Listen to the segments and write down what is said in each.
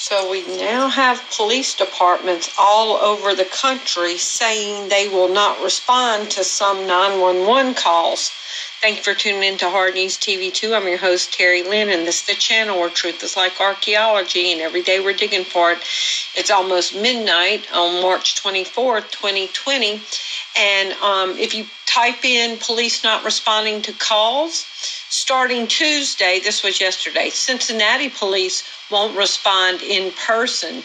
So we now have police departments all over the country saying they will not respond to some 911 calls. Thank you for tuning in to Hard News TV 2. I'm your host, Terry Lynn, and this is the channel where truth is like archaeology, and every day we're digging for it. It's almost midnight on March 24th, 2020, and if you type in police not responding to calls, starting Tuesday, this was yesterday, Cincinnati police won't respond in person.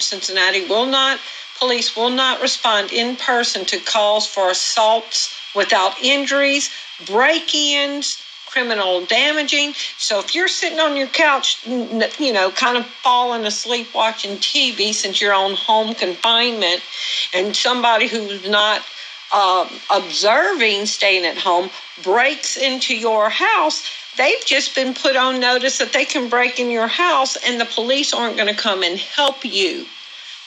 Police will not respond in person to calls for assaults without injuries, break-ins, criminal damaging. So if you're sitting on your couch, kind of falling asleep watching TV since you're on home confinement, and somebody who's not observing, staying at home, breaks into your house, they've just been put on notice that they can break in your house and the police aren't going to come and help you.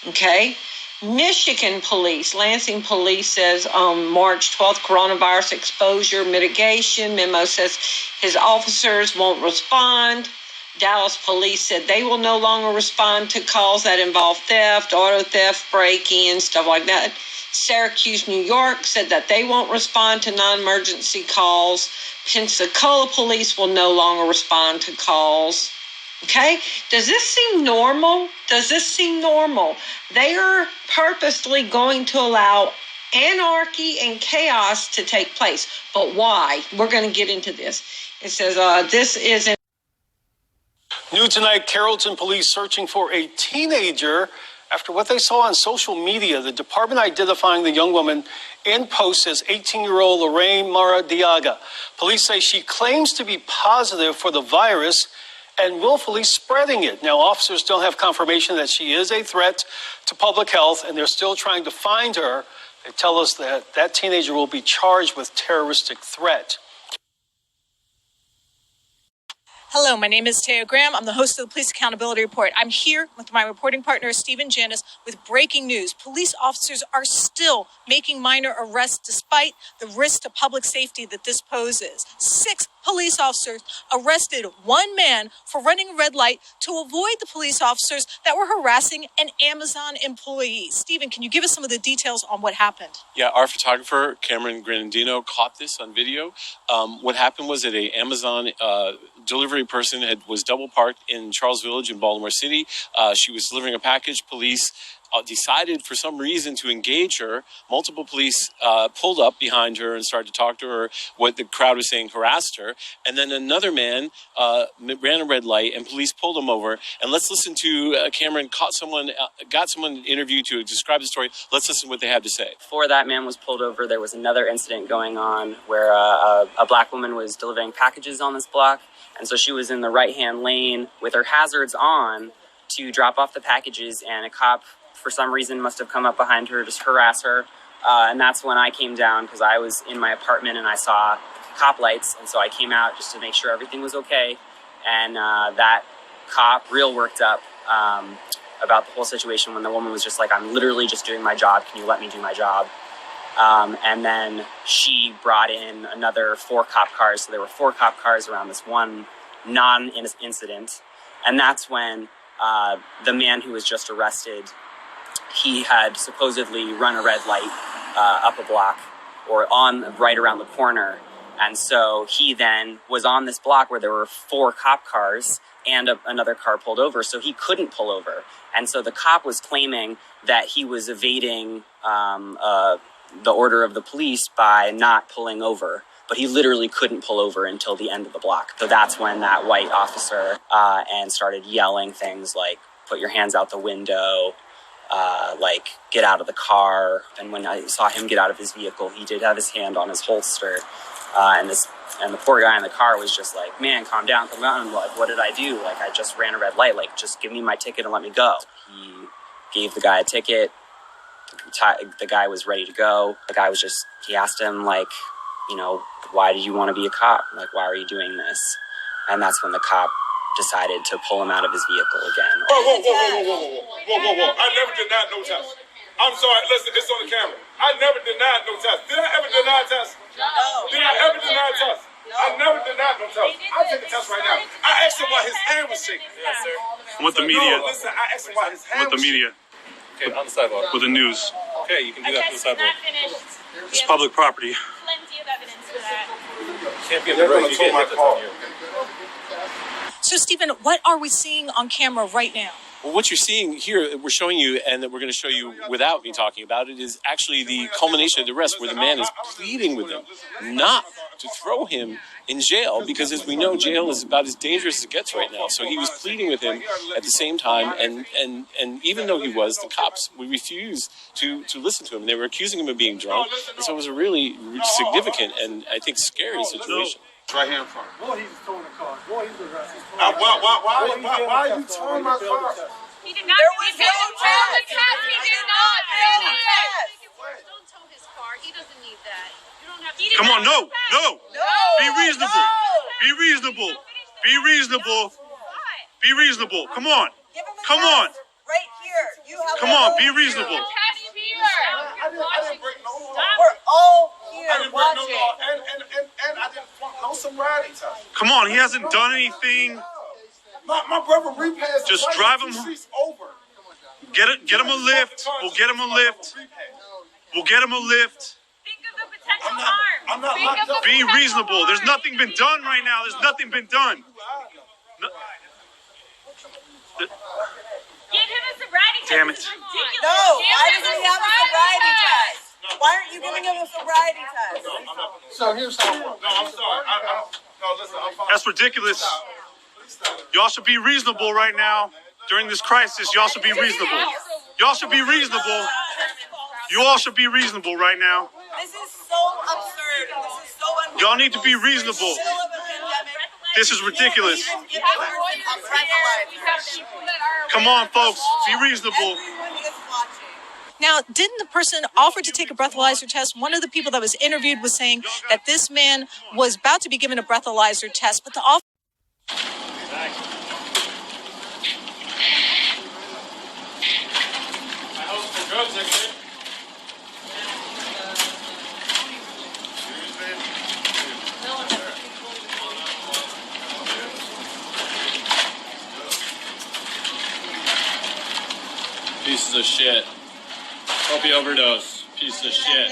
Okay? Michigan police, Lansing police says on March 12th, coronavirus exposure mitigation memo says his officers won't respond. Dallas police said they will no longer respond to calls that involve theft, auto theft, break-in, stuff like that. Syracuse, New York said that they won't respond to non-emergency calls. Pensacola police will no longer respond to calls. Okay? Does this seem normal? They are purposely going to allow anarchy and chaos to take place. But why? We're going to get into this. It says this isn't. New tonight, Carrollton police searching for a teenager after what they saw on social media. The department identifying the young woman in post as 18-year-old Lorraine Maradiaga. Police say she claims to be positive for the virus and willfully spreading it. Now, officers don't have confirmation that she is a threat to public health, and they're still trying to find her. They tell us that that teenager will be charged with terroristic threat. Hello, my name is Taya Graham. I'm the host of the Police Accountability Report. I'm here with my reporting partner, Stephen Janis, with breaking news. Police officers are still making minor arrests despite the risk to public safety that this poses. 6 police officers arrested one man for running a red light to avoid the police officers that were harassing an Amazon employee. Stephen, can you give us some of the details on what happened? Yeah, our photographer, Cameron Granadino, caught this on video. What happened was that an Amazon delivery person was double parked in Charles Village in Baltimore City. She was delivering a package. Police decided for some reason to engage her. Multiple police pulled up behind her and started to talk to her. What the crowd was saying harassed her. And then another man ran a red light and police pulled him over. And let's listen to Cameron got someone interviewed to describe the story. Let's listen to what they had to say. Before that man was pulled over, there was another incident going on where a black woman was delivering packages on this block. And so she was in the right-hand lane with her hazards on to drop off the packages, and a cop, for some reason, must have come up behind her to harass her. And that's when I came down, because I was in my apartment and I saw cop lights. And so I came out just to make sure everything was okay. And that cop real worked up about the whole situation when the woman was just like, I'm literally just doing my job. Can you let me do my job? And then she brought in another 4 cop cars. So there were 4 cop cars around this one non-incident. And that's when the man who was just arrested, he had supposedly run a red light up a block or right around the corner. And so he then was on this block where there were 4 cop cars and another car pulled over. So he couldn't pull over. And so the cop was claiming that he was evading the order of the police by not pulling over, but he literally couldn't pull over until the end of the block. So that's when that white officer and started yelling things like, put your hands out the window, like get out of the car. And when I saw him get out of his vehicle, he did have his hand on his holster. And the poor guy in the car was just like, man, calm down. I'm like, what did I do? Like, I just ran a red light. Like, just give me my ticket and let me go. He gave the guy a ticket. The guy was ready to go. The guy was he asked him, like, why do you want to be a cop? Like, why are you doing this? And that's when the cop decided to pull him out of his vehicle again. Whoa. I never denied no test. I'm sorry, listen, it's on the camera. I never denied no test. Did I ever deny a test? No. Did I ever deny a test? I never denied no test. I'll take the test right now. I asked him why his hand was shaking. Yes, sir. With the media. No, listen, I asked him why his hand With the was media. Okay, on the sidewalk. With the news. Okay, you can do that from the sidewalk. It's public property. Plenty of evidence for that. Can't be on the road. You get hit, that's on you. So, Stephen, what are we seeing on camera right now? Well, what you're seeing here, we're showing you, and that we're going to show you without me talking about it, is actually the culmination of the arrest, where the man is pleading with him not to throw him in jail, because as we know, jail is about as dangerous as it gets right now. So he was pleading with him at the same time, and even though he was, the cops, we refused to listen to him. They were accusing him of being drunk, and so it was a really significant and I think scary situation. Right here in front. Boy, he's towing the car. Boy, he's arrested. Why are you towing my car? He did not. There was no test. He did not fail the test. Don't tow his car. He doesn't need that. You don't have to. Come on, no. Be reasonable. Be reasonable. Be reasonable. Be reasonable. Come on. Come on. Right here. You have Come on, be reasonable. I didn't break no law. We're all here I didn't break no watching. law, and I didn't flunk no sobriety test. Come on, he hasn't done anything. My brother repassed. Just drive him. Over. Get him a lift. We'll get him a lift. We'll get him a lift. Think of the potential harm. I'm not locked up. Be reasonable. There's nothing been done right now. There's nothing been done. No- Give him a sobriety test. Damn it. This is ridiculous. No, why doesn't he have a sobriety test? Why aren't you giving him a sobriety test? So here's how it works. No, I'm sorry. No, listen, I'm fine. That's ridiculous. Y'all should be reasonable right now. During this crisis, y'all should be reasonable. Y'all should be reasonable. You all should be reasonable right now. This is so absurd. This is so unbelievable. Y'all need to be reasonable. Middle of a pandemic. This is ridiculous. Even give a person a breathalyzer. Come on, folks. Be reasonable. Everyone is watching. Now, didn't the person offer to take a breathalyzer test? One of the people that was interviewed was saying that this man was about to be given a breathalyzer test, but the officer. Pieces of shit. Hope you overdose. Piece of shit.